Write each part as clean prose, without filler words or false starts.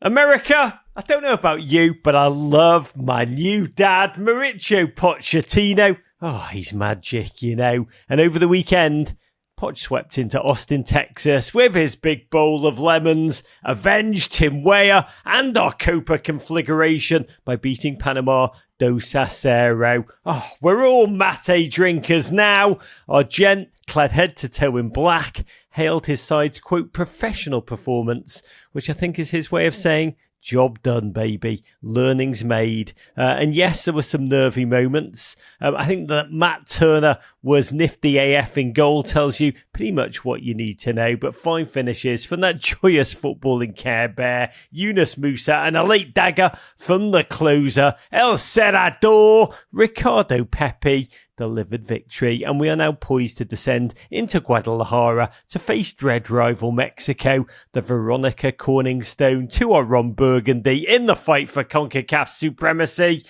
America, I don't know about you, but I love my new dad, Mauricio Pochettino. Oh, he's magic, you know. And over the weekend, Poch swept into Austin, Texas with his big bowl of lemons, avenged Tim Weah and our Copa conflagration by beating Panama 2-0. Oh, we're all mate drinkers now. Our gent, clad head to toe in black, hailed his side's, quote, professional performance, which I think is his way of saying, job done, baby. Learning's made. And yes, there were some nervy moments. I think that Matt Turner was nifty AF in goal tells you pretty much what you need to know. But fine finishes from that joyous footballing Care Bear, Yunus Musah, and a late dagger from the closer, El Cerrador, Ricardo Pepi, delivered victory, and we are now poised to descend into Guadalajara to face dread rival Mexico, the Veronica Corningstone to our Ron Burgundy in the fight for Concacaf supremacy.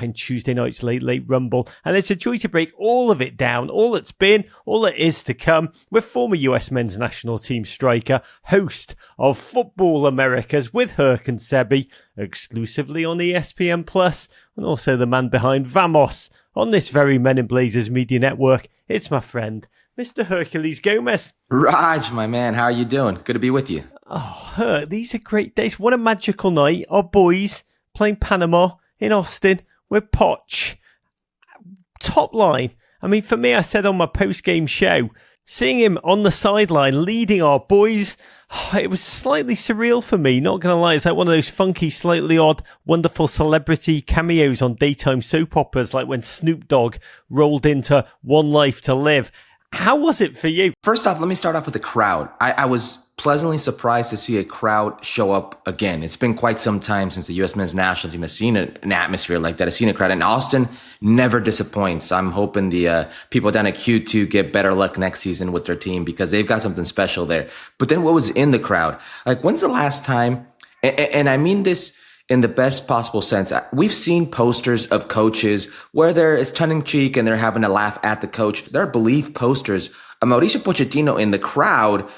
In Tuesday night's late rumble. And it's a joy to break all of it down, all that's been, all that is to come, with former US men's national team striker, host of Football Americas with Herc and Sebi, exclusively on ESPN Plus, and also the man behind Vamos on this very Men in Blazers media network. It's my friend, Mr. Hercules Gomez. Raj, my man, how are you doing? Good to be with you. Oh, Herc, these are great days. What a magical night. Our boys playing Panama in Austin with Poch. Top line. I mean, for me, I said on my post-game show, seeing him on the sideline leading our boys, it was slightly surreal for me. Not going to lie, it's like one of those funky, slightly odd, wonderful celebrity cameos on daytime soap operas, like when Snoop Dogg rolled into One Life to Live. How was it for you? First off, let me start off with the crowd. I was pleasantly surprised to see a crowd show up again. It's been quite some time since the U.S. men's national team has seen an atmosphere like that, has seen a crowd. And Austin never disappoints. I'm hoping the people down at Q2 get better luck next season with their team because they've got something special there. But then what was in the crowd? Like, when's the last time, and I mean this in the best possible sense, we've seen posters of coaches where it's tongue-in-cheek and they're having a laugh at the coach. There are belief posters of Mauricio Pochettino in the crowd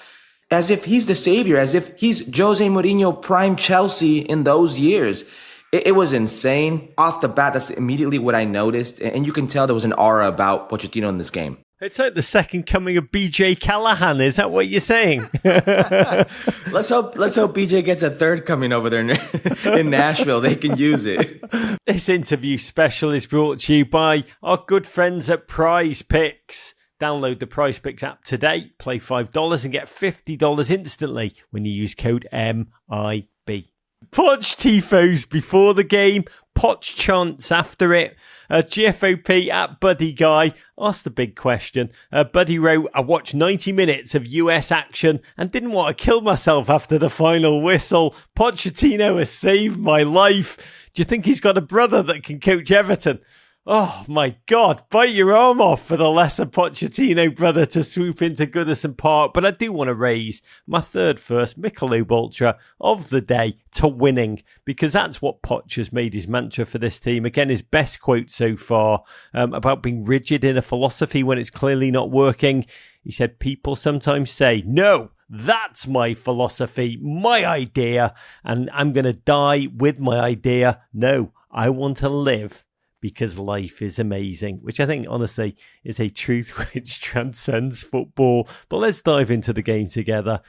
as if he's the savior, as if he's Jose Mourinho prime Chelsea in those years. It was insane. Off the bat, that's immediately what I noticed. And you can tell there was an aura about Pochettino in this game. It's like the second coming of BJ Callahan. Is that what you're saying? Let's hope BJ gets a third coming over there in Nashville. They can use it. This interview special is brought to you by our good friends at Prize Picks. Download the Prize Picks app today, play $5 and get $50 instantly when you use code MIB. Poch tifos before the game, Poch chants after it. GFOP at Buddy Guy asked the big question. Buddy wrote, I watched 90 minutes of US action and didn't want to kill myself after the final whistle. Pochettino has saved my life. Do you think he's got a brother that can coach Everton? Oh my God, bite your arm off for the lesser Pochettino brother to swoop into Goodison Park. But I do want to raise my third first Michelob Ultra of the day to winning, because that's what Poch has made his mantra for this team. Again, his best quote so far about being rigid in a philosophy when it's clearly not working. He said, people sometimes say, no, that's my philosophy, my idea, and I'm going to die with my idea. No, I want to live because life is amazing, which I think, honestly, is a truth which transcends football. But let's dive into the game together,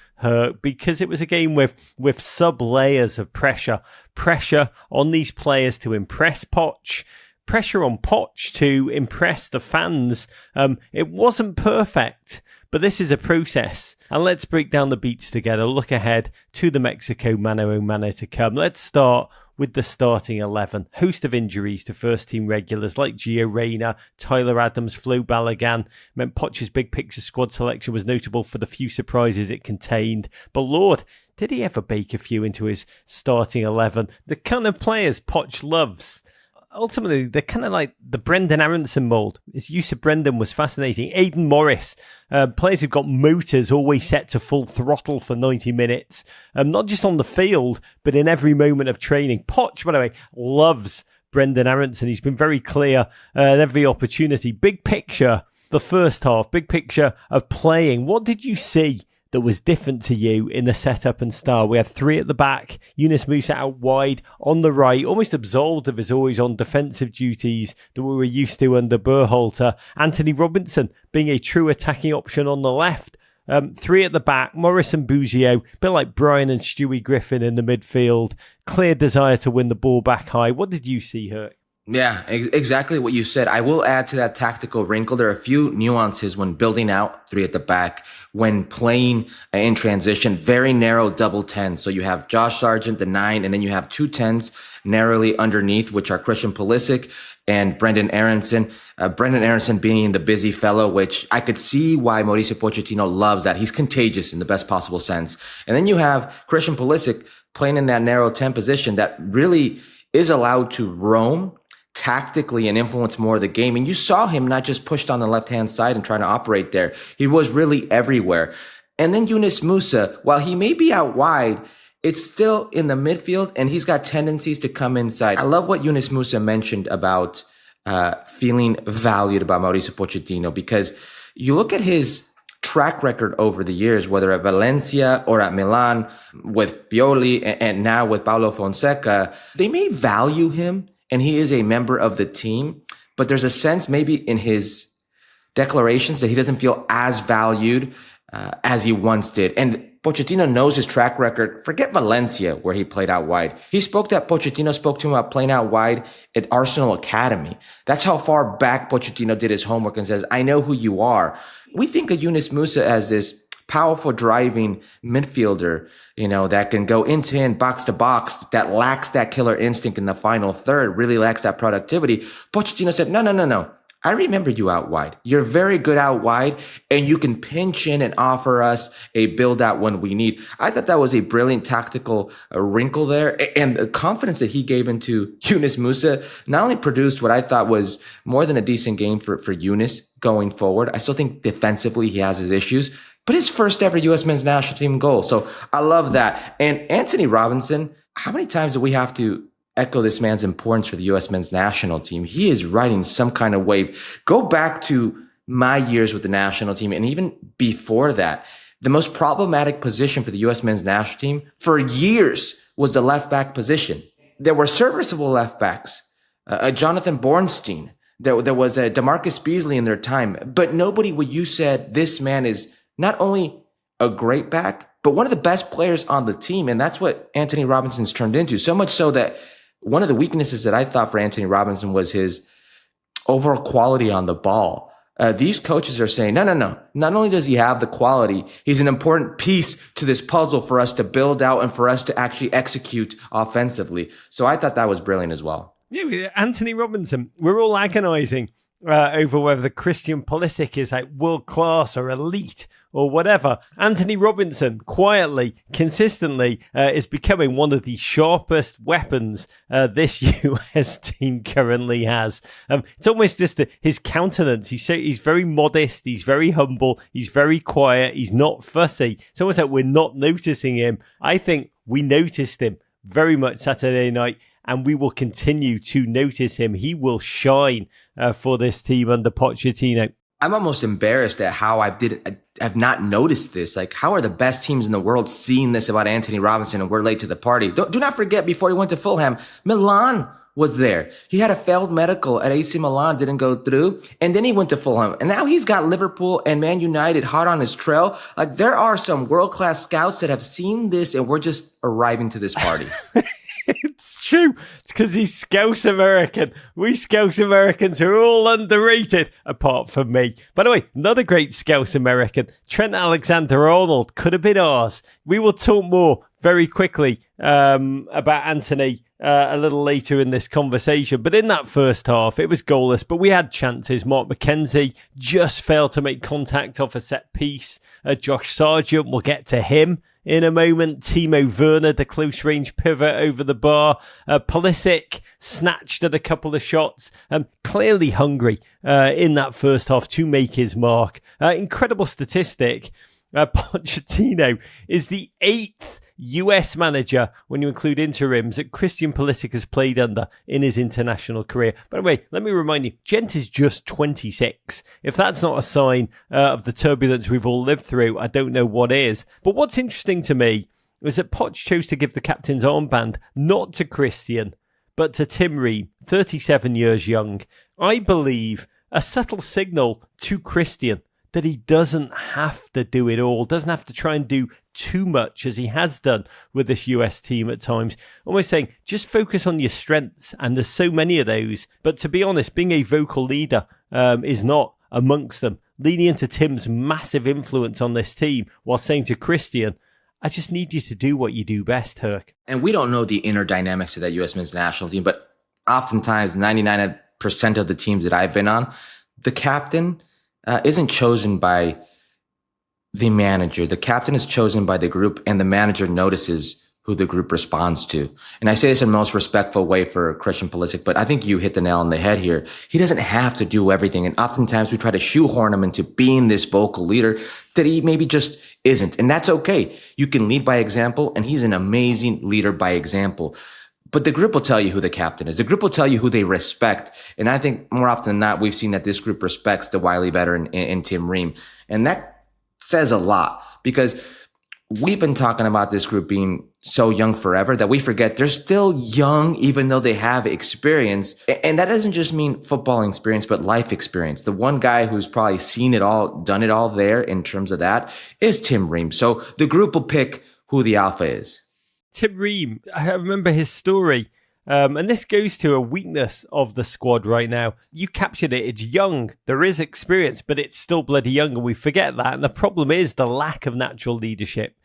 because it was a game with sub-layers of pressure. Pressure on these players to impress Poch, pressure on Poch to impress the fans. It wasn't perfect, but this is a process. And let's break down the beats together, look ahead to the Mexico mano-a-mano to come. Let's start with the starting 11. Host of injuries to first-team regulars like Gio Reyna, Tyler Adams, Flo Balogun meant Poch's big picture squad selection was notable for the few surprises it contained. But Lord, did he ever bake a few into his starting 11? The kind of players Poch loves. Ultimately, they're kind of like the Brendan Aronson mould. His use of Brendan was fascinating. Aidan Morris, players who've got motors always set to full throttle for 90 minutes. Not just on the field, but in every moment of training. Poch, by the way, loves Brendan Aronson. He's been very clear at every opportunity. Big picture, the first half, big picture of playing. What did you see that was different to you in the setup and style? We had three at the back, Yunus Musah out wide, on the right, almost absolved of his always-on defensive duties that we were used to under Berhalter. Anthony Robinson being a true attacking option on the left. Three at the back, Morris and Bouggio, a bit like Brian and Stewie Griffin in the midfield. Clear desire to win the ball back high. What did you see, Herc? Yeah, exactly what you said. I will add to that tactical wrinkle. There are a few nuances when building out three at the back, when playing in transition, very narrow double 10. So you have Josh Sargent, the 9, and then you have two 10s narrowly underneath, which are Christian Pulisic and Brendan Aronson. Brendan Aronson being the busy fellow, which I could see why Mauricio Pochettino loves that. He's contagious in the best possible sense. And then you have Christian Pulisic playing in that narrow 10 position that really is allowed to roam tactically and influence more of the game. And you saw him not just pushed on the left-hand side and trying to operate there. He was really everywhere. And then Yunus Musah, while he may be out wide, it's still in the midfield and he's got tendencies to come inside. I love what Yunus Musah mentioned about feeling valued about Mauricio Pochettino, because you look at his track record over the years, whether at Valencia or at Milan with Pioli and now with Paulo Fonseca, they may value him and he is a member of the team, but there's a sense maybe in his declarations that he doesn't feel as valued as he once did. And Pochettino knows his track record. Forget Valencia, where he played out wide. Pochettino spoke to him about playing out wide at Arsenal Academy. That's how far back Pochettino did his homework and says, I know who you are. We think of Yunus Musah as this powerful driving midfielder, that can go in, box to box, that lacks that killer instinct in the final third, really lacks that productivity. Pochettino said, no. I remember you out wide. You're very good out wide, and you can pinch in and offer us a build out when we need. I thought that was a brilliant tactical wrinkle there, and the confidence that he gave into Yunus Musah not only produced what I thought was more than a decent game for Yunus going forward. I still think defensively he has his issues, but his first ever U.S. men's national team goal. So I love that. And Anthony Robinson, how many times do we have to echo this man's importance for the U.S. men's national team? He is riding some kind of wave. Go back to my years with the national team, and even before that, the most problematic position for the U.S. men's national team for years was the left back position. There were serviceable left backs, Jonathan Bornstein. There was a DeMarcus Beasley in their time, but nobody would you said this man is not only a great back, but one of the best players on the team. And that's what Anthony Robinson's turned into. So much so that one of the weaknesses that I thought for Anthony Robinson was his overall quality on the ball. These coaches are saying, no. Not only does he have the quality, he's an important piece to this puzzle for us to build out and for us to actually execute offensively. So I thought that was brilliant as well. Yeah, Anthony Robinson, we're all agonizing over whether Christian Pulisic is like world class or elite or whatever. Anthony Robinson, quietly, consistently, is becoming one of the sharpest weapons this US team currently has. It's almost just his countenance. He's very modest. He's very humble. He's very quiet. He's not fussy. It's almost like we're not noticing him. I think we noticed him very much Saturday night, and we will continue to notice him. He will shine for this team under Pochettino. I'm almost embarrassed at how I've not noticed this. Like, how are the best teams in the world seeing this about Anthony Robinson and we're late to the party? Do not forget, before he went to Fulham, Milan was there. He had a failed medical at AC Milan, didn't go through, and then he went to Fulham. And now he's got Liverpool and Man United hot on his trail. Like, there are some world-class scouts that have seen this, and we're just arriving to this party. It's true. It's because he's Scouse American. We Scouse Americans are all underrated, apart from me. By the way, another great Scouse American, Trent Alexander-Arnold, could have been ours. We will talk more very quickly about Anthony a little later in this conversation. But in that first half, it was goalless, but we had chances. Mark McKenzie just failed to make contact off a set piece. Josh Sargent, we'll get to him in a moment. Timo Werner, the close range pivot over the bar. Pulisic snatched at a couple of shots. Clearly hungry in that first half to make his mark. Incredible statistic. Pochettino is the 8th US manager, when you include interims, that Christian Pulisic has played under in his international career. By the way, let me remind you, Gent is just 26. If that's not a sign of the turbulence we've all lived through, I don't know what is. But what's interesting to me is that Poch chose to give the captain's armband not to Christian, but to Tim Ream, 37 years young. I believe a subtle signal to Christian that he doesn't have to do it all, doesn't have to try and do too much as he has done with this US team at times. Almost saying, just focus on your strengths, and there's so many of those. But to be honest, being a vocal leader is not amongst them. Leaning into Tim's massive influence on this team while saying to Christian, I just need you to do what you do best, Herc. And we don't know the inner dynamics of that U.S. men's national team, but oftentimes 99% of the teams that I've been on, the captain isn't chosen by the manager. The captain is chosen by the group, and the manager notices who the group responds to. And I say this in the most respectful way for Christian Pulisic, but I think you hit the nail on the head here. He doesn't have to do everything. And oftentimes we try to shoehorn him into being this vocal leader that he maybe just isn't. And that's okay. You can lead by example, and he's an amazing leader by example. But the group will tell you who the captain is. The group will tell you who they respect. And I think more often than not, we've seen that this group respects the wily veteran in Tim Ream. And that says a lot, because we've been talking about this group being so young forever that we forget they're still young, even though they have experience. And that doesn't just mean footballing experience, but life experience. The one guy who's probably seen it all, done it all there in terms of that is Tim Ream. So the group will pick who the alpha is. Tim Ream, I remember his story. And this goes to a weakness of the squad right now. You captured it. It's young. There is experience, but it's still bloody young, and we forget that. And the problem is the lack of natural leadership.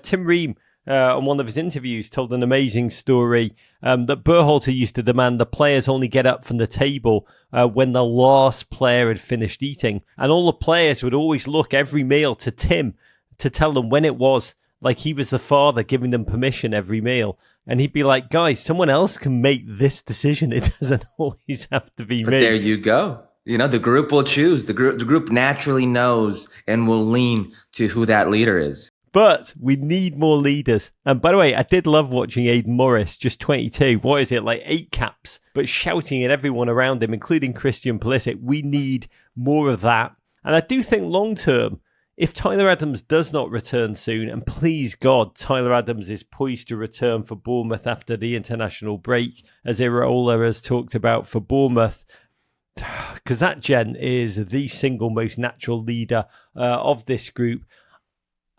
Tim Ream, on one of his interviews, told an amazing story that Berhalter used to demand the players only get up from the table when the last player had finished eating. And all the players would always look every meal to Tim to tell them when it was, like he was the father giving them permission every meal. And he'd be like, guys, someone else can make this decision. It doesn't always have to be me. But there you go. You know, the group will choose. The group naturally knows and will lean to who that leader is. But we need more leaders. And by the way, I did love watching Aidan Morris, just 22. What is it, like 8 caps, but shouting at everyone around him, including Christian Pulisic. We need more of that. And I do think long term, if Tyler Adams does not return soon, and please God, Tyler Adams is poised to return for Bournemouth after the international break, as Iraola has talked about for Bournemouth, because that gent is the single most natural leader of this group.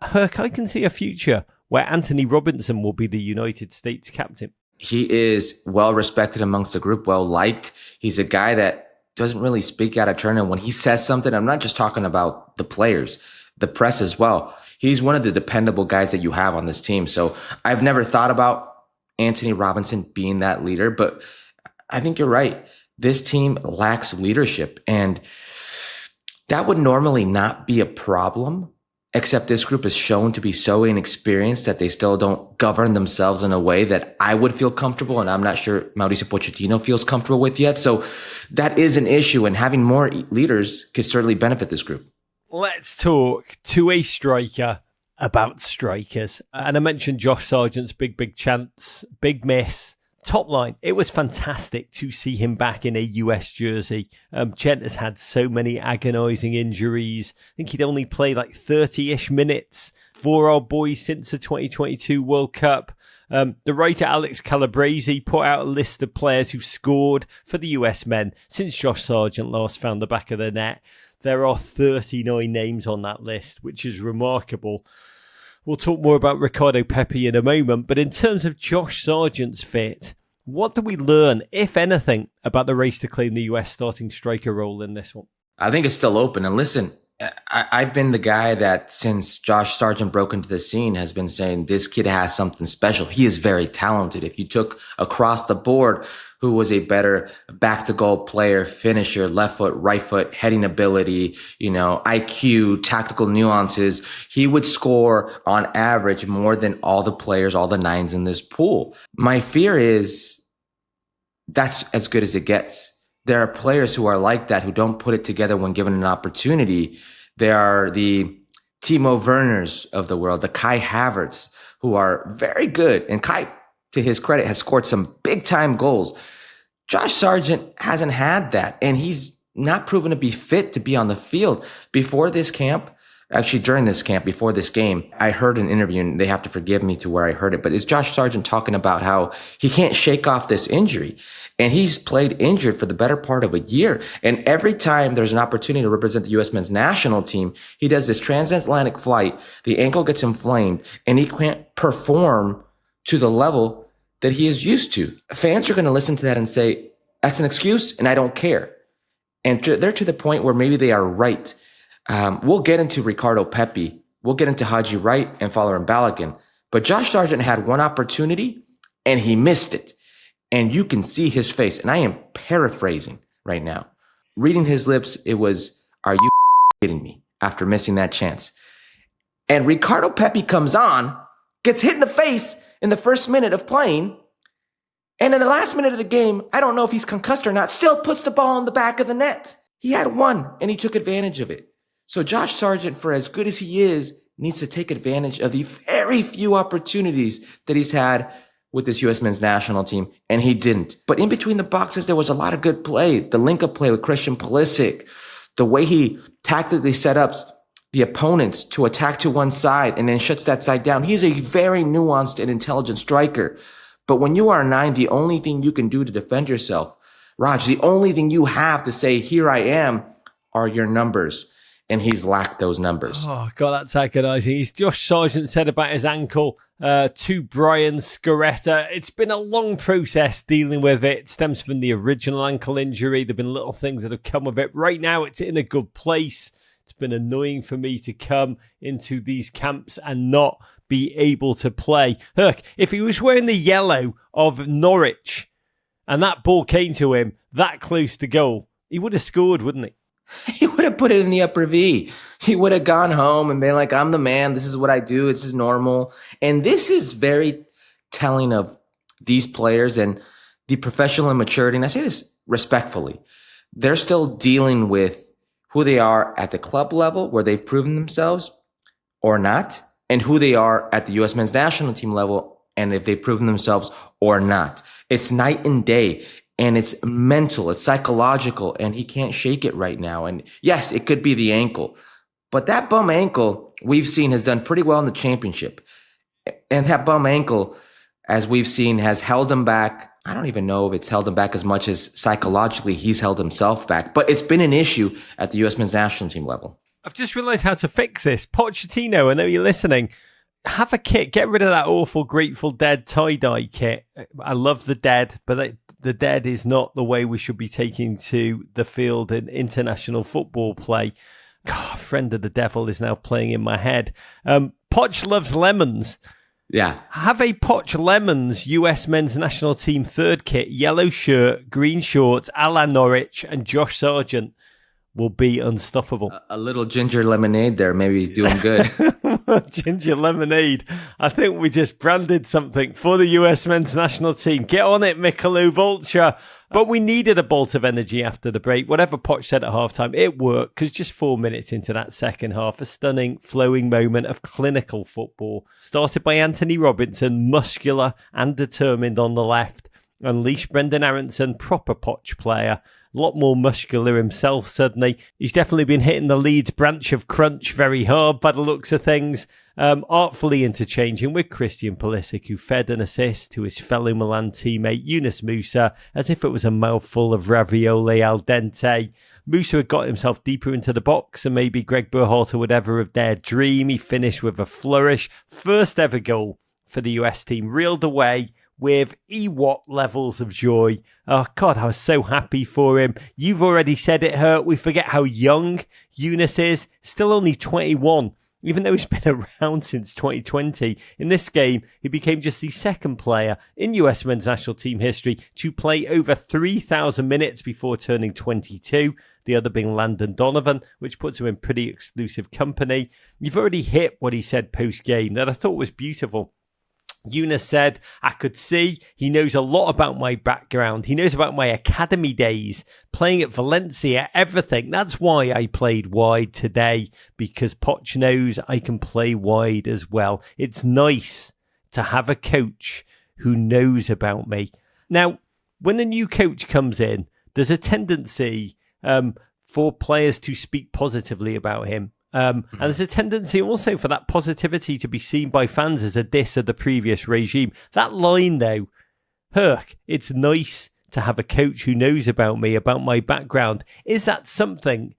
Herc, I can see a future where Anthony Robinson will be the United States captain. He is well respected amongst the group, well liked. He's a guy that doesn't really speak out of turn. And when he says something, I'm not just talking about the players, the press as well. He's one of the dependable guys that you have on this team. So I've never thought about Anthony Robinson being that leader, but I think you're right. This team lacks leadership, and that would normally not be a problem, except this group is shown to be so inexperienced that they still don't govern themselves in a way that I would feel comfortable, and I'm not sure Mauricio Pochettino feels comfortable with yet. So that is an issue, and having more leaders could certainly benefit this group. Let's talk to a striker about strikers. And I mentioned Josh Sargent's big chance, big miss. Top line, it was fantastic to see him back in a US jersey. Gent has had so many agonising injuries. I think he'd only played like 30-ish minutes for our boys since the 2022 World Cup. The writer Alex Calabrese put out a list of players who've scored for the US men since Josh Sargent last found the back of the net. There are 39 names on that list, which is remarkable. We'll talk more about Ricardo Pepi in a moment, but in terms of Josh Sargent's fit, what do we learn, if anything, about the race to claim the US starting striker role in this one? I think it's still open. And listen, I've been the guy that since Josh Sargent broke into the scene has been saying this kid has something special. He is very talented. If you took across the board who was a better back to goal player, finisher, left foot, right foot, heading ability, IQ, tactical nuances, he would score on average more than all the players, all the 9s in this pool. My fear is that's as good as it gets. There are players who are like that, who don't put it together when given an opportunity. There are the Timo Werners of the world, the Kai Havertz, who are very good. And Kai, to his credit, has scored some big time goals. Josh Sargent hasn't had that, and he's not proven to be fit to be on the field. Before this camp, actually during this camp, before this game, I heard an interview, and they have to forgive me to where I heard it, but it's Josh Sargent talking about how he can't shake off this injury. And he's played injured for the better part of a year. And every time there's an opportunity to represent the U.S. men's national team, he does this transatlantic flight, the ankle gets inflamed, and he can't perform to the level that he is used to. Fans are going to listen to that and say, that's an excuse, and I don't care. And they're to the point where maybe they are right. We'll get into Ricardo Pepi. We'll get into Haji Wright and Fowler Balogun. But Josh Sargent had one opportunity, and he missed it. And you can see his face. And I am paraphrasing right now. Reading his lips, it was, are you kidding me? After missing that chance. And Ricardo Pepi comes on, gets hit in the face in the first minute of playing. And in the last minute of the game, I don't know if he's concussed or not, still puts the ball in the back of the net. He had one, and he took advantage of it. So Josh Sargent, for as good as he is, needs to take advantage of the very few opportunities that he's had with this U.S. men's national team, and he didn't. But in between the boxes, there was a lot of good play. The link-up play with Christian Pulisic, the way he tactically set up the opponents to attack to one side and then shuts that side down. He's a very nuanced and intelligent striker. But when you are 9, the only thing you can do to defend yourself, Raj, the only thing you have to say, here I am, are your numbers. And he's lacked those numbers. Oh, God, that's agonizing. He's Josh Sargent said about his ankle to Brian Scoretta. It's been a long process dealing with it. It stems from the original ankle injury. There have been little things that have come of it. Right now, it's in a good place. It's been annoying for me to come into these camps and not be able to play. Herc, if he was wearing the yellow of Norwich and that ball came to him that close to goal, he would have scored, wouldn't he? He would have put it in the upper V. He would have gone home and been like, I'm the man. This is what I do. This is normal. And this is very telling of these players and the professional immaturity. And I say this respectfully. They're still dealing with who they are at the club level, where they've proven themselves or not, and who they are at the U.S. men's national team level, and if they've proven themselves or not. It's night and day. And it's mental, it's psychological, and he can't shake it right now. And yes, it could be the ankle, but that bum ankle we've seen has done pretty well in the championship. And that bum ankle, as we've seen, has held him back. I don't even know if it's held him back as much as psychologically he's held himself back, but it's been an issue at the U.S. men's national team level. I've just realized how to fix this. Pochettino, I know you're listening. Have a kit. Get rid of that awful Grateful Dead tie-dye kit. I love the Dead, but the Dead is not the way we should be taking to the field in international football play. God, Friend of the Devil is now playing in my head. Poch loves lemons. Yeah. Have a Poch Lemons US men's national team third kit, yellow shirt, green shorts, a la Norwich, and Josh Sargent will be unstoppable. A little ginger lemonade there, maybe doing good. Ginger lemonade. I think we just branded something for the US men's national team. Get on it, Michelob Ultra. But we needed a bolt of energy after the break. Whatever Poch said at halftime, it worked, because just 4 minutes into that second half, a stunning, flowing moment of clinical football. Started by Anthony Robinson, muscular and determined on the left. Unleashed Brendan Aronson, proper Poch player. A lot more muscular himself suddenly. He's definitely been hitting the Leeds branch of Crunch very hard by the looks of things. Artfully interchanging with Christian Pulisic, who fed an assist to his fellow Milan teammate Yunus Musah as if it was a mouthful of ravioli al dente. Musah had got himself deeper into the box and maybe Greg Berhalter would ever have dared dream. He finished with a flourish. First ever goal for the US team, reeled away with Ewok levels of joy. Oh, God, I was so happy for him. You've already said it, Herc. We forget how young Yunus is. Still only 21. Even though he's been around since 2020, in this game, he became just the second player in US men's national team history to play over 3,000 minutes before turning 22, the other being Landon Donovan, which puts him in pretty exclusive company. You've already hit what he said post-game that I thought was beautiful. Yunus said, I could see he knows a lot about my background. He knows about my academy days, playing at Valencia, everything. That's why I played wide today, because Poch knows I can play wide as well. It's nice to have a coach who knows about me. Now, when a new coach comes in, there's a tendency for players to speak positively about him. And there's a tendency also for that positivity to be seen by fans as a diss of the previous regime. That line, though, Herc, it's nice to have a coach who knows about me, about my background. Is that something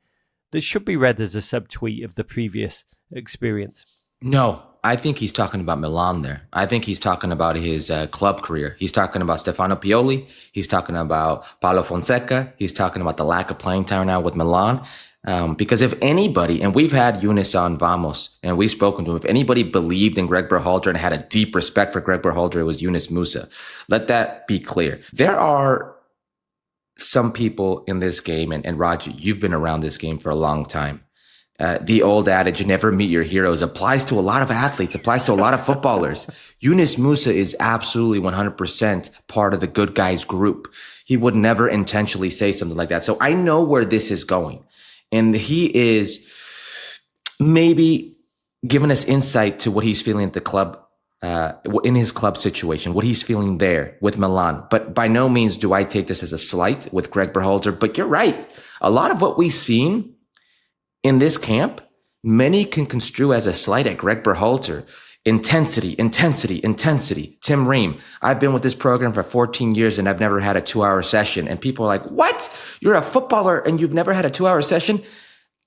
that should be read as a subtweet of the previous experience? No, I think he's talking about Milan there. I think he's talking about his club career. He's talking about Stefano Pioli. He's talking about Paulo Fonseca. He's talking about the lack of playing time now with Milan. Because if anybody, and we've had Yunus on Vamos, and we've spoken to him, if anybody believed in Greg Berhalter and had a deep respect for Greg Berhalter, it was Yunus Musah. Let that be clear. There are some people in this game, and Roger, you've been around this game for a long time. The old adage, you never meet your heroes, applies to a lot of athletes, applies to a lot of footballers. Yunus Musah is absolutely 100% part of the good guys group. He would never intentionally say something like that. So I know where this is going. And he is maybe giving us insight to what he's feeling at the club, in his club situation, what he's feeling there with Milan. But by no means do I take this as a slight with Greg Berhalter. But you're right. A lot of what we've seen in this camp, many can construe as a slight at Greg Berhalter. Intensity. Tim Ream. I've been with this program for 14 years and I've never had a 2-hour session. And people are like, what? You're a footballer and you've never had a 2-hour session?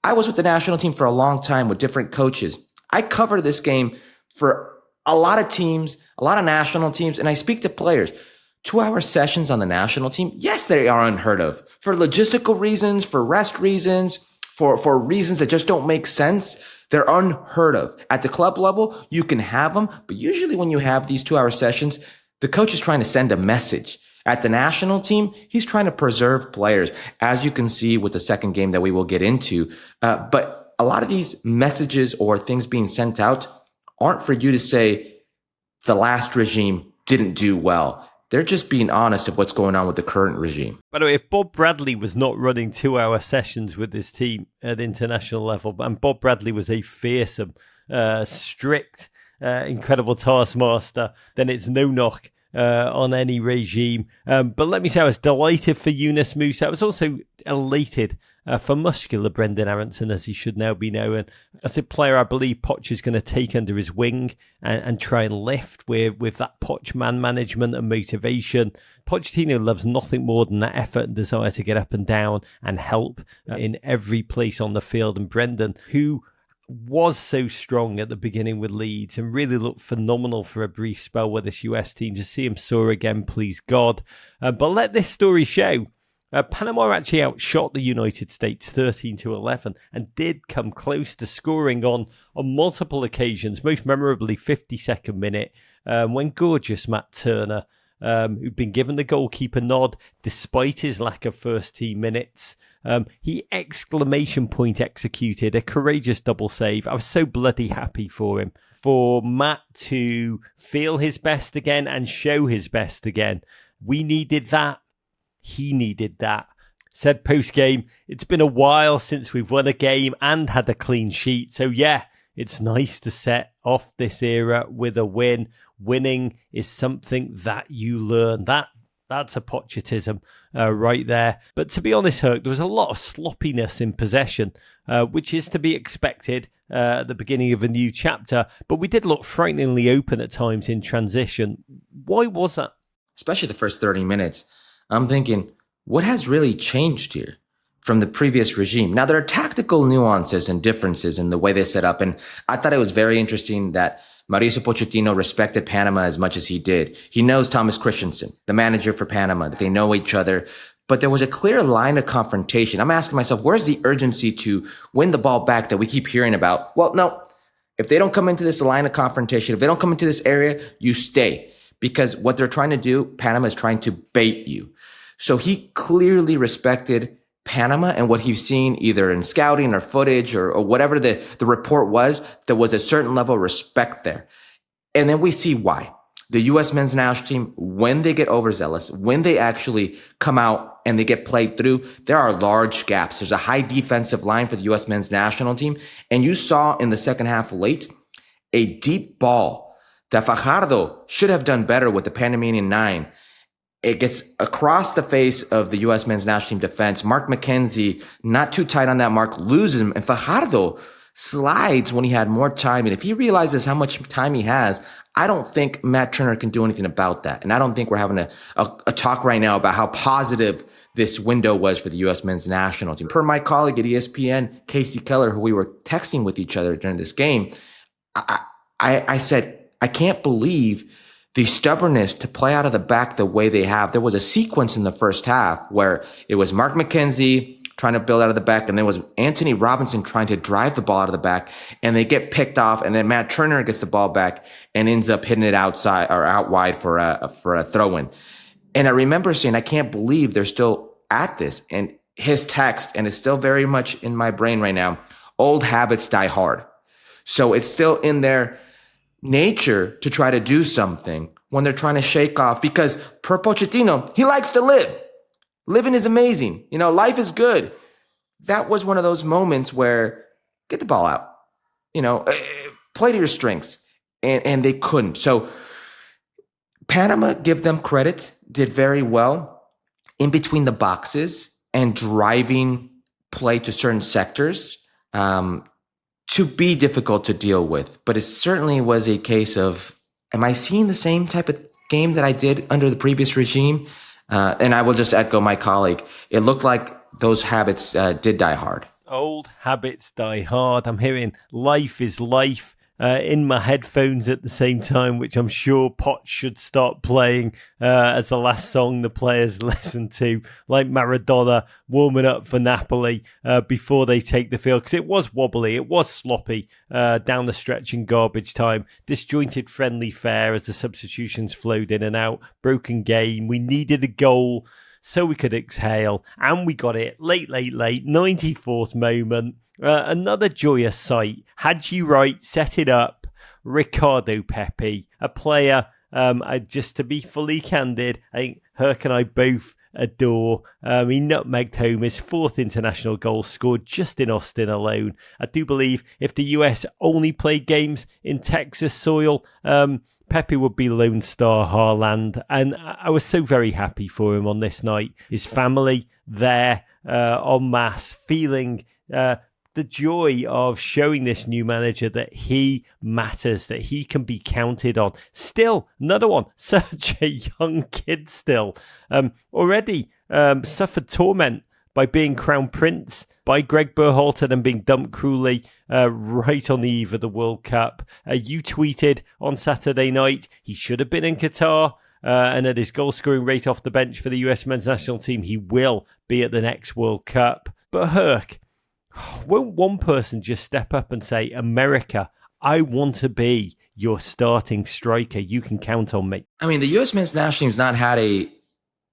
I was with the national team for a long time with different coaches. I cover this game for a lot of teams, a lot of national teams, and I speak to players. 2-hour sessions on the national team, yes, they are unheard of. For logistical reasons, for rest reasons, for reasons that just don't make sense. They're unheard of. At the club level, you can have them, but usually when you have these 2-hour sessions, the coach is trying to send a message. At the national team, he's trying to preserve players, as you can see with the second game that we will get into. But a lot of these messages or things being sent out aren't for you to say the last regime didn't do well. They're just being honest of what's going on with the current regime. By the way, if Bob Bradley was not running 2-hour sessions with his team at international level, and Bob Bradley was a fearsome, strict, incredible taskmaster, then it's no knock on any regime. But let me say, I was delighted for Yunus Musah. I was also elated for muscular Brendan Aronson, as he should now be known. As a player, I believe Poch is going to take under his wing and try and lift with that Poch man management and motivation. Pochettino loves nothing more than that effort and desire to get up and down and help in every place on the field. And Brendan, who was so strong at the beginning with Leeds and really looked phenomenal for a brief spell with this US team, to see him soar again, please God. But let this story show. Panama actually outshot the United States 13-11 and did come close to scoring on multiple occasions, most memorably 52nd minute, when gorgeous Matt Turner, who'd been given the goalkeeper nod despite his lack of first team minutes, he exclamation point executed a courageous double save. I was so bloody happy for him. For Matt to feel his best again and show his best again. We needed that. He needed that. Said post-game, it's been a while since we've won a game and had a clean sheet. So yeah, it's nice to set off this era with a win. Winning is something that you learn. That's a Pochetism right there. But to be honest, Herc, there was a lot of sloppiness in possession, which is to be expected at the beginning of a new chapter. But we did look frighteningly open at times in transition. Why was that? Especially the first 30 minutes. I'm thinking, what has really changed here from the previous regime? Now, there are tactical nuances and differences in the way they set up. And I thought it was very interesting that Mauricio Pochettino respected Panama as much as he did. He knows Thomas Christensen, the manager for Panama, that they know each other. But there was a clear line of confrontation. I'm asking myself, where's the urgency to win the ball back that we keep hearing about? Well, no, if they don't come into this line of confrontation, if they don't come into this area, you stay. Because what they're trying to do, Panama is trying to bait you. So he clearly respected Panama and what he's seen either in scouting or footage or whatever the report was. There was a certain level of respect there. And then we see why. The U.S. men's national team, when they get overzealous, when they actually come out and they get played through, there are large gaps. There's a high defensive line for the U.S. men's national team. And you saw in the second half late a deep ball that Fajardo should have done better with the Panamanian 9. It gets across the face of the U.S. men's national team defense. Mark McKenzie, not too tight on that mark, loses him. And Fajardo slides when he had more time. And if he realizes how much time he has, I don't think Matt Turner can do anything about that. And I don't think we're having a talk right now about how positive this window was for the U.S. men's national team. Per my colleague at ESPN, Casey Keller, who we were texting with each other during this game, I said, I can't believe the stubbornness to play out of the back the way they have. There was a sequence in the first half where it was Mark McKenzie trying to build out of the back, and there was Anthony Robinson trying to drive the ball out of the back, and they get picked off, and then Matt Turner gets the ball back and ends up hitting it outside or out wide for a throw-in. And I remember saying, I can't believe they're still at this. And his text, and it's still very much in my brain right now, old habits die hard. So it's still in their nature to try to do something when they're trying to shake off, because per Pochettino, he likes to live. Living is amazing. You know, life is good. That was one of those moments where get the ball out, you know, play to your strengths, and they couldn't. So Panama, give them credit, did very well in between the boxes and driving play to certain sectors to be difficult to deal with. But it certainly was a case of, am I seeing the same type of game that I did under the previous regime? And I will just echo my colleague. It looked like those habits did die hard. Old habits die hard. I'm hearing life is life in my headphones at the same time, which I'm sure Pot should start playing as the last song the players listen to, like Maradona warming up for Napoli before they take the field, because it was wobbly, it was sloppy down the stretch in garbage time, disjointed friendly fare as the substitutions flowed in and out, broken game. We needed a goal so we could exhale, and we got it late, 94th moment. Another joyous sight. Had you right, set it up. Ricardo Pepi, a player, just to be fully candid, I think Herc and I both adore. He nutmegged home his fourth international goal, scored just in Austin alone. I do believe if the US only played games in Texas soil, Pepi would be Lone Star Haaland. And I was so very happy for him on this night. His family there en masse, feeling the joy of showing this new manager that he matters, that he can be counted on. Still, another one, such a young kid still. Already suffered torment by being crowned prince by Greg Berhalter and being dumped cruelly right on the eve of the World Cup. You tweeted on Saturday night he should have been in Qatar. And at his goal-scoring rate off the bench for the US men's national team, he will be at the next World Cup. But Herc, won't one person just step up and say, America, I want to be your starting striker. You can count on me. I mean, the U.S. men's national team's not had a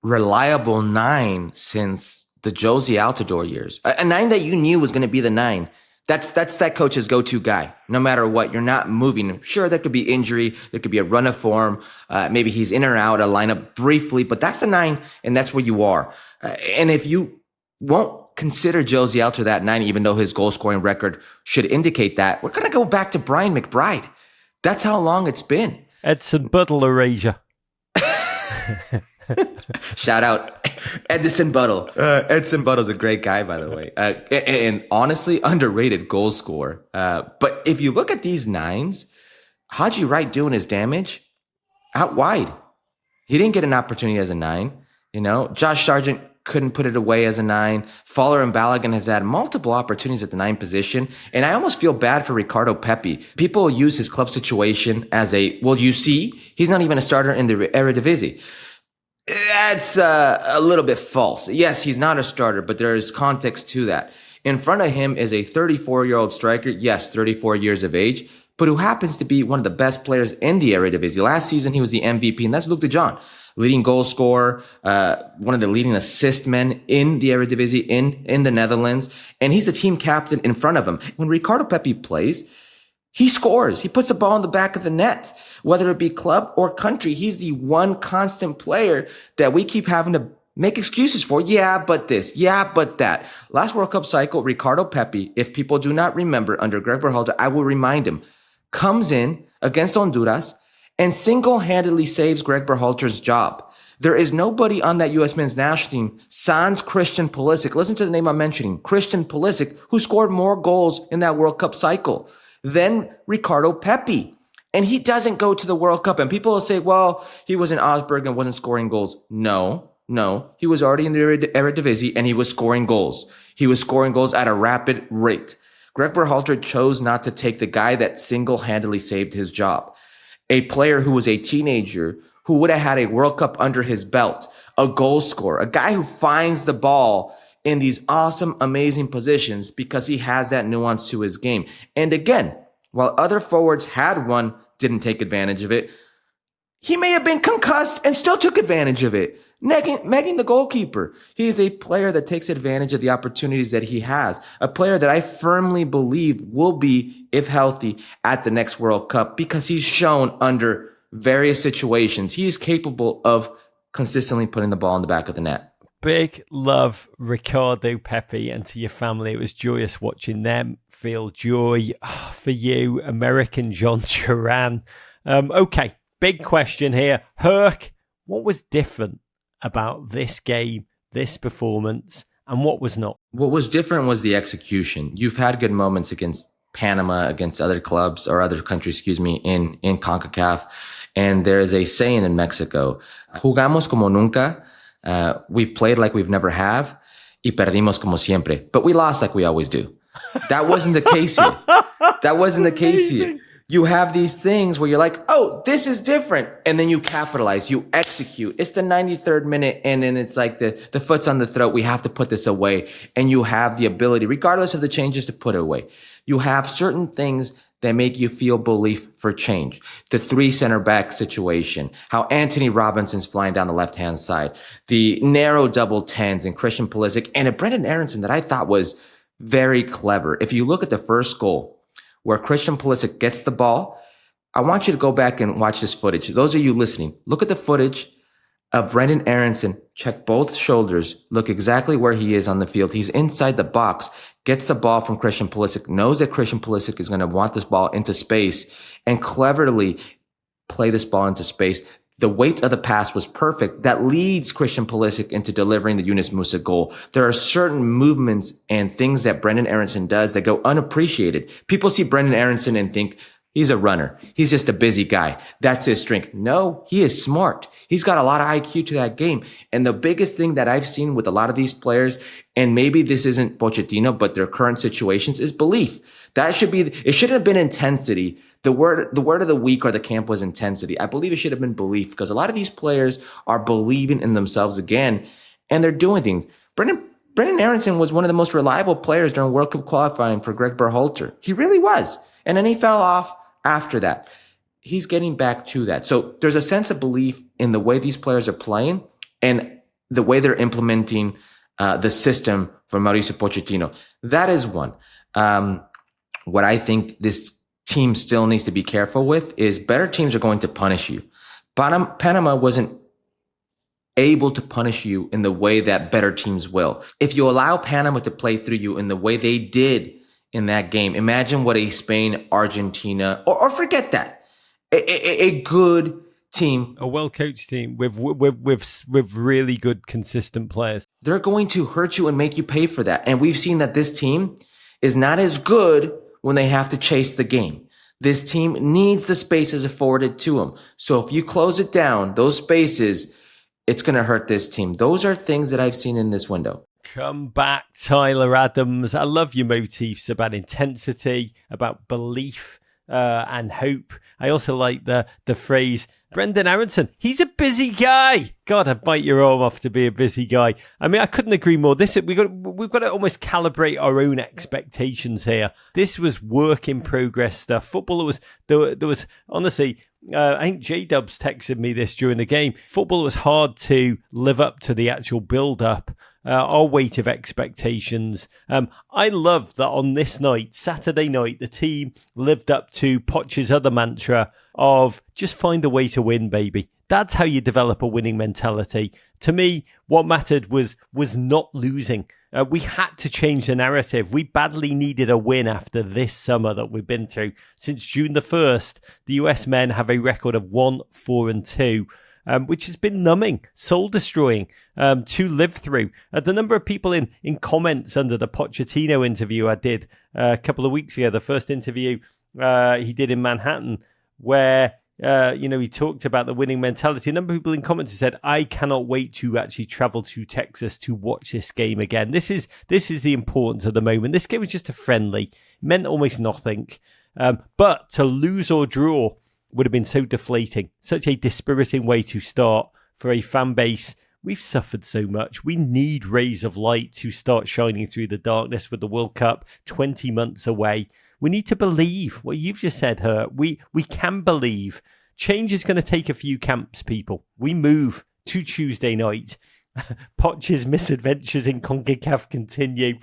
reliable 9 since the Josie Altidore years. A 9 that you knew was going to be the 9. That's that coach's go-to guy. No matter what, you're not moving him. Sure, there could be injury. There could be a run of form. Maybe he's in or out a lineup briefly, but that's the 9, and that's where you are. And if you won't consider Josie Altidore that 9, even though his goal-scoring record should indicate that, we're going to go back to Brian McBride. That's how long it's been. Edson Buttle erasure. Shout out Edison Buttle. Edson Buttle's a great guy, by the way. And honestly, underrated goal scorer. But if you look at these 9s, Haji Wright doing his damage out wide. He didn't get an opportunity as a 9. You know, Josh Sargent couldn't put it away as a 9. Fowler and Balogun has had multiple opportunities at the 9 position. And I almost feel bad for Ricardo Pepi. People use his club situation as well, you see, he's not even a starter in the Eredivisie. That's a little bit false. Yes, he's not a starter, but there is context to that. In front of him is a 34-year-old striker, yes, 34 years of age, but who happens to be one of the best players in the Eredivisie. Last season, he was the MVP, and that's Luc de Jong. Leading goal scorer, one of the leading assist men in the Eredivisie in the Netherlands, and he's the team captain in front of him. When Ricardo Pepi plays, he scores. He puts the ball in the back of the net. whether it be club or country. He's the one constant player that we keep having to make excuses for. Yeah, but this. Yeah, but that. Last World Cup cycle, Ricardo Pepi, if people do not remember, under Greg Berhalter, I will remind him, comes in against Honduras and single-handedly saves Greg Berhalter's job. There is nobody on that U.S. men's national team, sans Christian Pulisic. Listen to the name I'm mentioning, Christian Pulisic, who scored more goals in that World Cup cycle than Ricardo Pepi. And he doesn't go to the World Cup. And people will say, well, he was in Augsburg and wasn't scoring goals. No. He was already in the Eredivisie and he was scoring goals. He was scoring goals at a rapid rate. Greg Berhalter chose not to take the guy that single-handedly saved his job. A player who was a teenager, who would have had a World Cup under his belt, a goal scorer, a guy who finds the ball in these awesome, amazing positions because he has that nuance to his game. And again, while other forwards had one, didn't take advantage of it, he may have been concussed and still took advantage of it. Megging the goalkeeper. He is a player that takes advantage of the opportunities that he has. A player that I firmly believe will be, if healthy, at the next World Cup because he's shown under various situations he is capable of consistently putting the ball in the back of the net. Big love, Ricardo, Pepi, and to your family. It was joyous watching them feel joy. For you, American John Duran. Okay, big question here. Herc, what was different about this game, this performance, and what was not? What was different was the execution. You've had good moments against Panama, against other clubs or other countries, in Concacaf. And there is a saying in Mexico, jugamos como nunca. We played like we've never have. Y perdimos como siempre. But we lost like we always do. That wasn't the case here. That wasn't the case here. You have these things where you're like, oh, this is different. And then you capitalize, you execute. It's the 93rd minute. And then it's like the foot's on the throat. We have to put this away. And you have the ability, regardless of the changes, to put it away. You have certain things that make you feel belief for change. The 3 center back situation, how Anthony Robinson's flying down the left-hand side, the narrow double tens and Christian Pulisic, and a Brendan Aronson that I thought was very clever. If you look at the first goal, where Christian Pulisic gets the ball, I want you to go back and watch this footage. Those of you listening, look at the footage of Brendan Aronson, check both shoulders, look exactly where he is on the field. He's inside the box, gets the ball from Christian Pulisic, knows that Christian Pulisic is going to want this ball into space, and cleverly play this ball into space. The weight of the pass was perfect. That leads Christian Pulisic into delivering the Yunus Musah goal. There are certain movements and things that Brendan Aronson does that go unappreciated. People see Brendan Aronson and think, he's a runner. He's just a busy guy. That's his strength. No, he is smart. He's got a lot of IQ to that game. And the biggest thing that I've seen with a lot of these players, and maybe this isn't Pochettino, but their current situations, is belief. It shouldn't have been intensity. The word of the week or the camp was intensity. I believe it should have been belief because a lot of these players are believing in themselves again, and they're doing things. Brendan Aronson was one of the most reliable players during World Cup qualifying for Greg Berhalter. He really was. And then he fell off after that. He's getting back to that. So there's a sense of belief in the way these players are playing and the way they're implementing the system for Mauricio Pochettino. That is one. What I think this team still needs to be careful with is better teams are going to punish you. Panama wasn't able to punish you in the way that better teams will. If you allow Panama to play through you in the way they did in that game, imagine what a Spain, Argentina, or forget that, a good team, a well-coached team with really good, consistent players. They're going to hurt you and make you pay for that. And we've seen that this team is not as good when they have to chase the game. This team needs the spaces afforded to them. So if you close it down, those spaces, it's going to hurt this team. Those are things that I've seen in this window. Come back, Tyler Adams. I love your motifs about intensity, about belief and hope. I also like the phrase, Brendan Aronson, he's a busy guy. God, I'd bite your arm off to be a busy guy. I mean, I couldn't agree more. We've got to almost calibrate our own expectations here. This was work in progress stuff. Football, there was honestly, I think J-Dubs texted me this during the game. Football was hard to live up to the actual build-up our weight of expectations. I love that on this night, Saturday night, the team lived up to Poch's other mantra of just find a way to win, baby. That's how you develop a winning mentality. To me, what mattered was not losing. We had to change the narrative. We badly needed a win after this summer that we've been through. Since June the 1st, the US men have a record of 1-4-2. Which has been numbing, soul-destroying to live through. The number of people in comments under the Pochettino interview I did a couple of weeks ago, the first interview he did in Manhattan, where he talked about the winning mentality. A number of people in comments have said, I cannot wait to actually travel to Texas to watch this game again. This is the importance of the moment. This game was just a friendly, it meant almost nothing. But to lose or draw would have been so deflating, such a dispiriting way to start for a fan base. We've suffered so much. We need rays of light to start shining through the darkness with the World Cup 20 months away. We need to believe what you've just said, Herc. We can believe. Change is going to take a few camps, people. We move to Tuesday night. Poch's misadventures in Concacaf continue.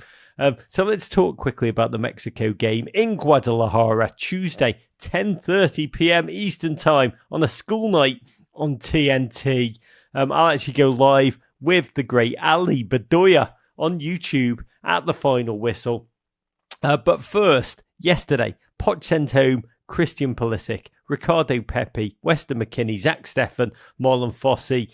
So let's talk quickly about the Mexico game in Guadalajara, Tuesday, 10:30 p.m. Eastern Time on a school night on TNT. I'll actually go live with the great Ali Bedoya on YouTube at the final whistle. But first, yesterday, Poch sent home Christian Pulisic, Ricardo Pepi, Weston McKennie, Zach Steffen, Marlon Fossey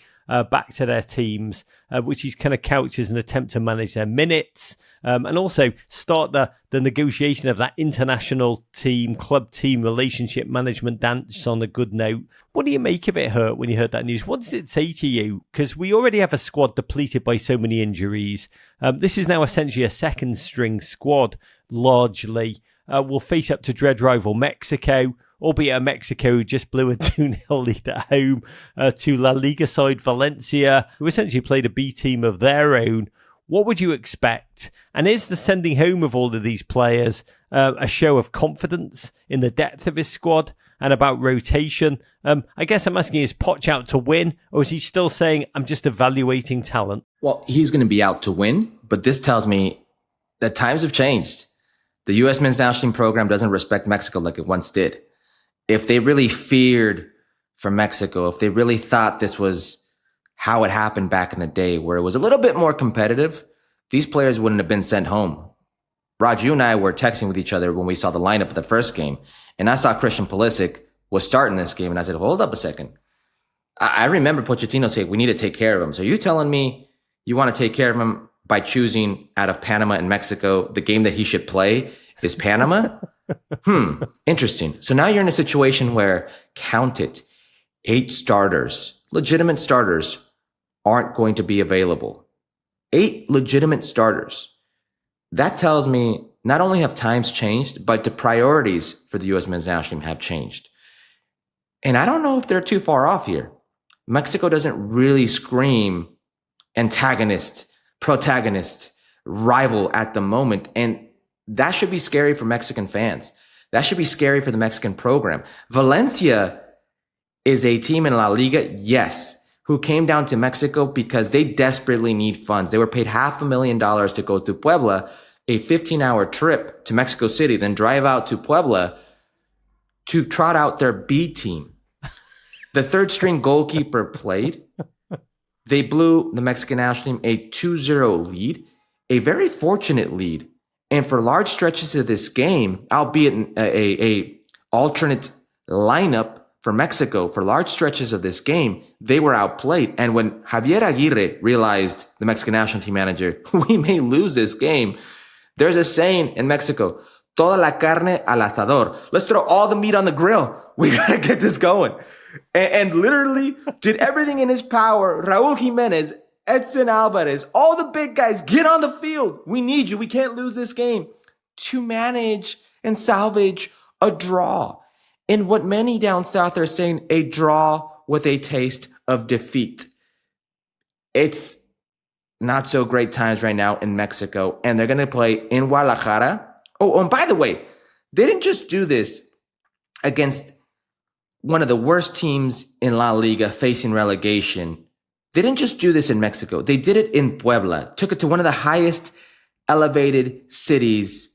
back to their teams, which is kind of couched as an attempt to manage their minutes and also start the negotiation of that international team, club team relationship management dance on a good note. What do you make of it, Herc, when you heard that news? What does it say to you? Because we already have a squad depleted by so many injuries. This is now essentially a second string squad, largely. We'll face up to dread rival Mexico, albeit Mexico just blew a 2-0 lead at home to La Liga side Valencia, who essentially played a B team of their own. What would you expect? And is the sending home of all of these players a show of confidence in the depth of his squad and about rotation? I guess I'm asking, is Poch out to win, or is he still saying, I'm just evaluating talent? Well, he's going to be out to win, but this tells me that times have changed. The U.S. men's national team program doesn't respect Mexico like it once did. If they really feared for Mexico, if they really thought this was how it happened back in the day, where it was a little bit more competitive, these players wouldn't have been sent home. Raju and I were texting with each other when we saw the lineup of the first game, and I saw Christian Pulisic was starting this game, and I said, hold up a second. I remember Pochettino saying, we need to take care of him. So you're telling me you want to take care of him by choosing out of Panama and Mexico, the game that he should play is Panama? Interesting. So now you're in a situation where, count it, 8 starters, legitimate starters, aren't going to be available. 8 legitimate starters. That tells me not only have times changed, but the priorities for the U.S. men's national team have changed. And I don't know if they're too far off here. Mexico doesn't really scream antagonist, protagonist, rival at the moment. And that should be scary for Mexican fans. That should be scary for the Mexican program. Valencia is a team in La Liga, yes, who came down to Mexico because they desperately need funds. They were paid $500,000 to go to Puebla, a 15-hour trip to Mexico City, then drive out to Puebla to trot out their B team. The third string goalkeeper played. They blew the Mexican national team a 2-0 lead, a very fortunate lead. And for large stretches of this game, albeit a alternate lineup for Mexico, for large stretches of this game, they were outplayed. And when Javier Aguirre realized, the Mexican national team manager, we may lose this game, there's a saying in Mexico, toda la carne al asador. Let's throw all the meat on the grill. We got to get this going. And literally did everything in his power. Raul Jimenez, Edson Alvarez, all the big guys, get on the field. We need you. We can't lose this game, to manage and salvage a draw. And what many down south are saying, a draw with a taste of defeat. It's not so great times right now in Mexico, and they're going to play in Guadalajara. Oh, and by the way, they didn't just do this against one of the worst teams in La Liga facing relegation. They didn't just do this in Mexico. They did it in Puebla, took it to one of the highest elevated cities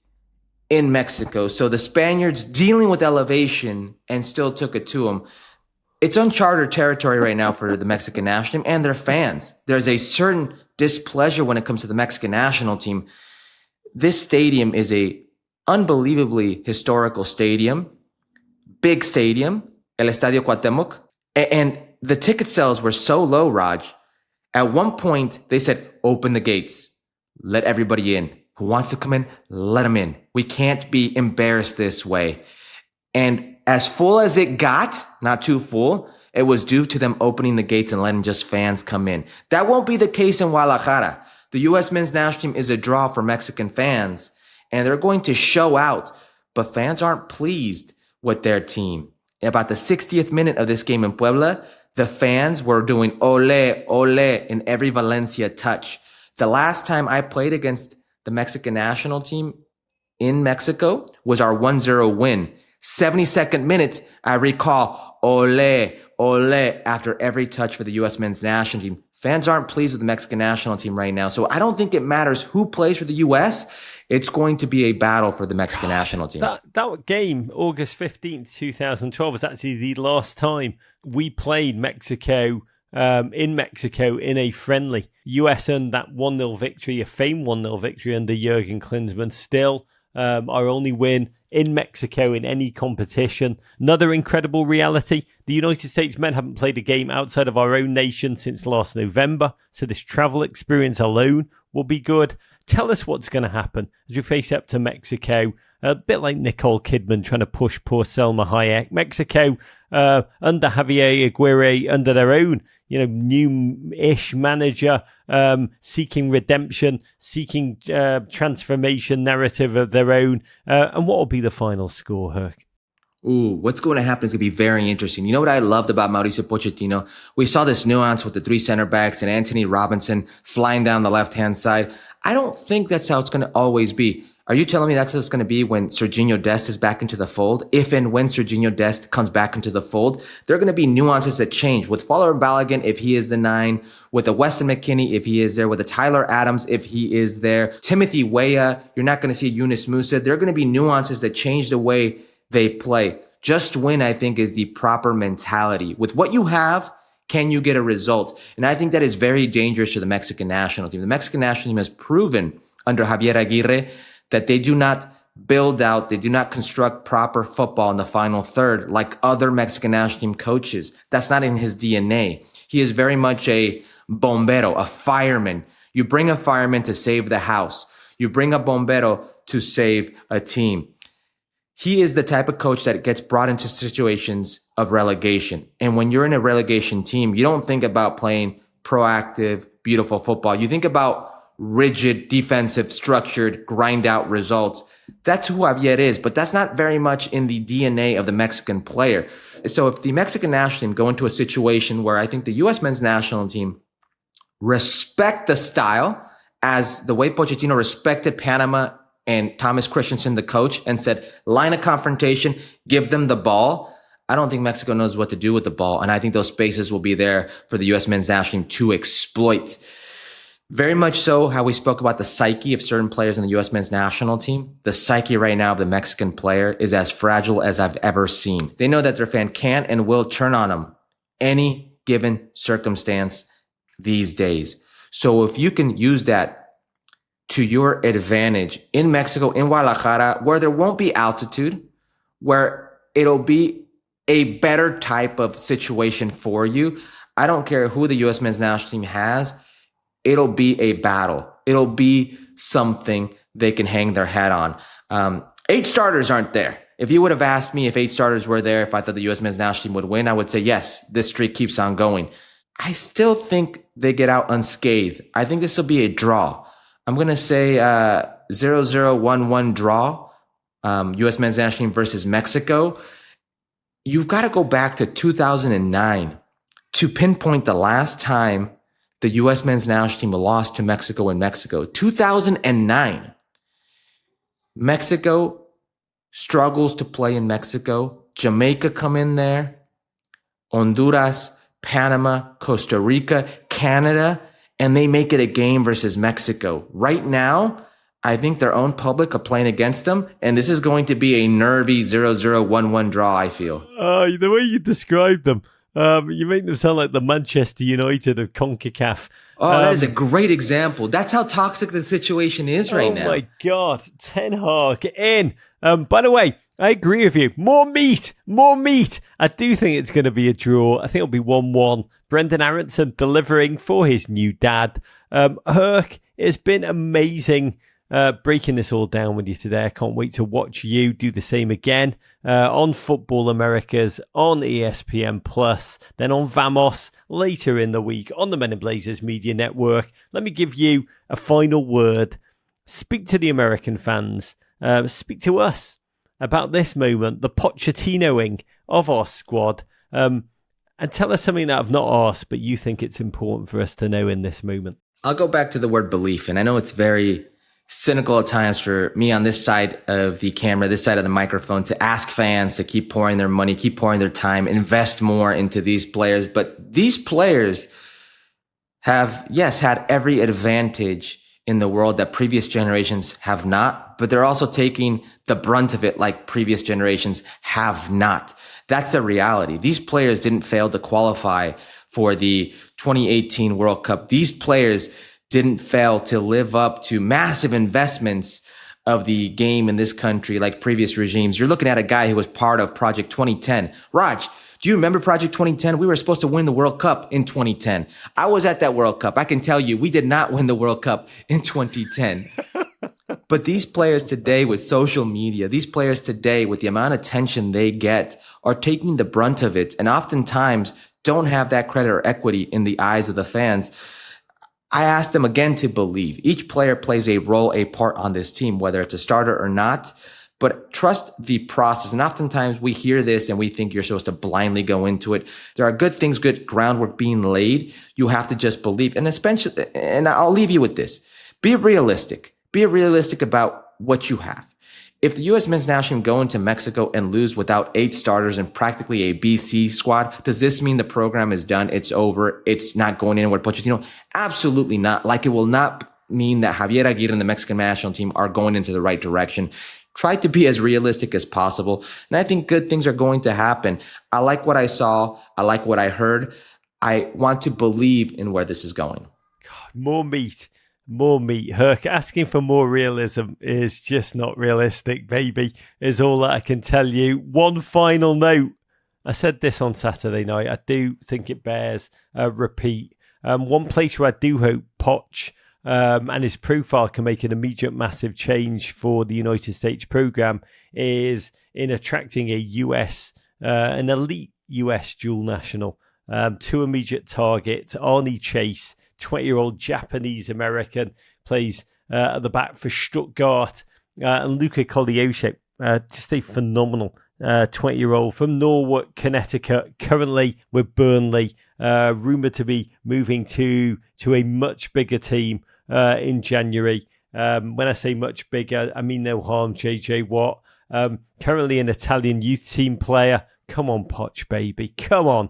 in Mexico. So the Spaniards dealing with elevation and still took it to them. It's uncharted territory right now for the Mexican national team and their fans. There's a certain displeasure when it comes to the Mexican national team. This stadium is a unbelievably historical stadium, big stadium, El Estadio Cuauhtémoc. And the ticket sales were so low, Raj. At one point, they said, open the gates, let everybody in. Who wants to come in, let them in. We can't be embarrassed this way. And as full as it got, not too full, it was due to them opening the gates and letting just fans come in. That won't be the case in Guadalajara. The U.S. men's national team is a draw for Mexican fans, and they're going to show out, but fans aren't pleased with their team. About the 60th minute of this game in Puebla, the fans were doing ole, ole in every Valencia touch. The last time I played against the Mexican national team in Mexico was our 1-0 win. 72nd minute, I recall ole, ole after every touch for the U.S. men's national team. Fans aren't pleased with the Mexican national team right now. So I don't think it matters who plays for the U.S. It's going to be a battle for the Mexican national team. That game, August 15th, 2012, was actually the last time we played Mexico in Mexico in a friendly. US earned that 1-0 victory, a famed 1-0 victory under Jurgen Klinsmann. Still, our only win in Mexico in any competition. Another incredible reality. The United States men haven't played a game outside of our own nation since last November, so this travel experience alone will be good. Tell us what's going to happen as we face up to Mexico. A bit like Nicole Kidman trying to push poor Selma Hayek. Mexico, under Javier Aguirre, under their own, new-ish manager, seeking redemption, seeking transformation narrative of their own. And what will be the final score, Herc? Ooh, what's going to happen is going to be very interesting. You know what I loved about Mauricio Pochettino? We saw this nuance with the three center backs and Anthony Robinson flying down the left-hand side. I don't think that's how it's going to always be. Are you telling me that's how it's going to be when Serginho Dest is back into the fold? If and when Serginho Dest comes back into the fold, there are going to be nuances that change. With Fowler Balogun, if he is the 9, with a Weston McKennie, if he is there, with a Tyler Adams, if he is there, Timothy Weah, you're not going to see Yunus Musah. There are going to be nuances that change the way they play. Just win, I think, is the proper mentality. With what you have, can you get a result? And I think that is very dangerous to the Mexican national team. The Mexican national team has proven under Javier Aguirre that they do not build out, they do not construct proper football in the final third like other Mexican national team coaches. That's not in his DNA. He is very much a bombero, a fireman. You bring a fireman to save the house. You bring a bombero to save a team. He is the type of coach that gets brought into situations of relegation. And when you're in a relegation team, you don't think about playing proactive, beautiful football. You think about rigid, defensive, structured, grind out results. That's who Javier is, but that's not very much in the DNA of the Mexican player. So if the Mexican national team go into a situation where I think the U.S. men's national team respect the style as the way Pochettino respected Panama and Thomas Christensen, the coach, and said, line of confrontation, give them the ball. I don't think Mexico knows what to do with the ball. And I think those spaces will be there for the U.S. men's national team to exploit. Very much so how we spoke about the psyche of certain players in the U.S. men's national team. The psyche right now of the Mexican player is as fragile as I've ever seen. They know that their fan can and will turn on them any given circumstance these days. So if you can use that to your advantage in Mexico, in Guadalajara, where there won't be altitude, where it'll be a better type of situation for you. I don't care who the U.S. men's national team has. It'll be a battle. It'll be something they can hang their hat on. 8 starters aren't there. If you would have asked me if 8 starters were there, if I thought the U.S. men's national team would win, I would say, yes, this streak keeps on going. I still think they get out unscathed. I think this will be a draw. I'm going to say 0-0-1-1 draw, U.S. men's national team versus Mexico. You've got to go back to 2009 to pinpoint the last time the U.S. men's national team lost to Mexico in Mexico. 2009. Mexico struggles to play in Mexico. Jamaica come in there. Honduras, Panama, Costa Rica, Canada, and they make it a game versus Mexico. Right now, I think their own public are playing against them, and this is going to be a nervy 0-0, 1-1 draw, I feel. The way you described them, you make them sound like the Manchester United of CONCACAF. That is a great example. That's how toxic the situation is right now. Oh my God, Ten Hag in. By the way, I agree with you. More meat. I do think it's going to be a draw. I think it'll be 1-1. Brendan Aronson delivering for his new dad. Herc, it's been amazing breaking this all down with you today. I can't wait to watch you do the same again on Football Americas, on ESPN Plus, then on Vamos later in the week on the Men in Blazers Media Network. Let me give you a final word. Speak to the American fans. Speak to us about this moment, the Pochettinoing of our squad, and tell us something that I've not asked, but you think it's important for us to know in this moment. I'll go back to the word belief, and I know it's very cynical at times for me on this side of the camera, this side of the microphone, to ask fans to keep pouring their money, keep pouring their time, invest more into these players. But these players have, yes, had every advantage in the world that previous generations have not, but they're also taking the brunt of it like previous generations have not. That's a reality. These players didn't fail to qualify for the 2018 World Cup. These players didn't fail to live up to massive investments of the game in this country like previous regimes. You're looking at a guy who was part of Project 2010. Raj, do you remember Project 2010? We were supposed to win the World Cup in 2010. I was at that World Cup. I can tell you, we did not win the World Cup in 2010. But these players today with social media, these players today with the amount of attention they get are taking the brunt of it and oftentimes don't have that credit or equity in the eyes of the fans. I asked them again to believe. Each player plays a role, a part on this team, whether it's a starter or not, but trust the process. And oftentimes we hear this and we think you're supposed to blindly go into it. There are good things, good groundwork being laid. You have to just believe. And especially, and I'll leave you with this. Be realistic. Be realistic about what you have. If the U.S. men's national team go into Mexico and lose without 8 starters and practically a BC squad, does this mean the program is done? It's over. It's not going anywhere. Pochettino? Absolutely not. Like, it will not mean that Javier Aguirre and the Mexican national team are going into the right direction. Try to be as realistic as possible. And I think good things are going to happen. I like what I saw. I like what I heard. I want to believe in where this is going. God, more meat. Herc, asking for more realism is just not realistic, baby, is all that I can tell you. One final note. I said this on Saturday night. I do think it bears a repeat. One place where I do hope Poch and his profile can make an immediate massive change for the United States program is in attracting an elite US dual national. 2 immediate targets, Arnie Chase, 20-year-old Japanese-American, plays at the back for Stuttgart, and Luca Koleosho, just a phenomenal 20-year-old from Norwalk, Connecticut, currently with Burnley, rumoured to be moving to a much bigger team in January. When I say much bigger, I mean no harm, JJ Watt. Currently an Italian youth team player. Come on, Poch, baby. Come on.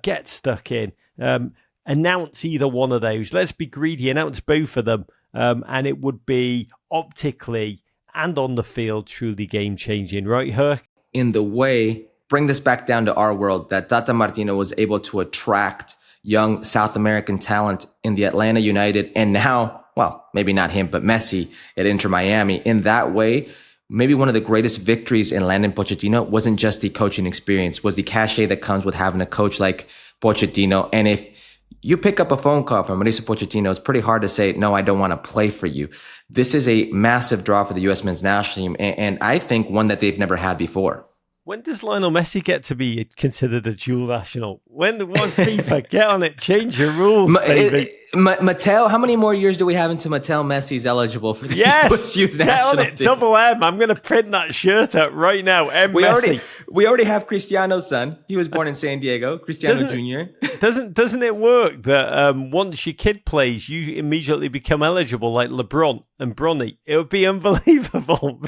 Get stuck in. Announce either one of those. Let's be greedy. Announce both of them. And it would be optically and on the field truly game-changing. Right, Herc? In the way, bring this back down to our world, that Tata Martino was able to attract young South American talent in the Atlanta United. And now, well, maybe not him, but Messi at Inter Miami. In that way, maybe one of the greatest victories in landing Pochettino wasn't just the coaching experience, was the cachet that comes with having a coach like Pochettino. And if you pick up a phone call from Mauricio Pochettino, it's pretty hard to say, no, I don't want to play for you. This is a massive draw for the U.S. men's national team, and I think one that they've never had before. When does Lionel Messi get to be considered a dual national? When FIFA, get on it, change your rules, baby. Mattel, how many more years do we have until Mattel Messi's eligible for the U.S. youth national get on it, team? Double M. I'm going to print that shirt out right now. Messi. We already have Cristiano's son. He was born in San Diego, Cristiano Jr. Doesn't it work that once your kid plays, you immediately become eligible like LeBron and Bronny? It would be unbelievable.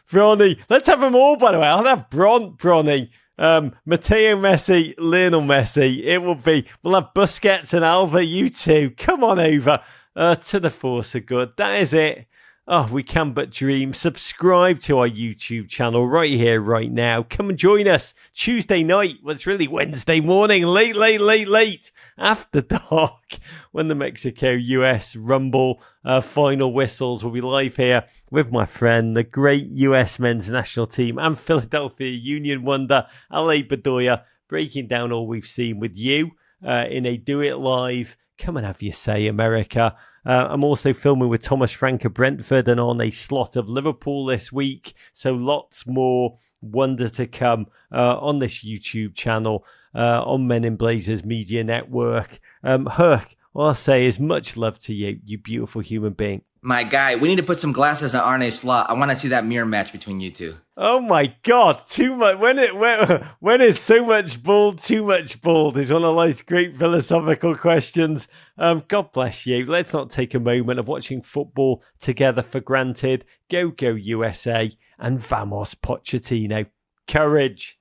Bronny. Let's have them all, by the way. I'll have Bronny, Matteo Messi, Lionel Messi. It will be. We'll have Busquets and Alva. You two, come on over to the Force of Good. That is it. Oh, we can but dream. Subscribe to our YouTube channel right here, right now. Come and join us Tuesday night. Well, it's really Wednesday morning, late after dark, when the Mexico-US Rumble final whistles. Will be live here with my friend, the great US men's national team and Philadelphia Union wonder, Ale Bedoya, breaking down all we've seen with you in a Do It Live. Come and have your say, America. I'm also filming with Thomas Frank of Brentford and on a slot of Liverpool this week. So lots more wonder to come on this YouTube channel, on Men in Blazers Media Network. Herc, all I'll say is much love to you, you beautiful human being. My guy, we need to put some glasses on Arne Slot. I want to see that mirror match between you two. Oh my God! Too much. When is so much bald? Too much bald is one of life's great philosophical questions. God bless you. Let's not take a moment of watching football together for granted. Go USA and vamos Pochettino. Courage.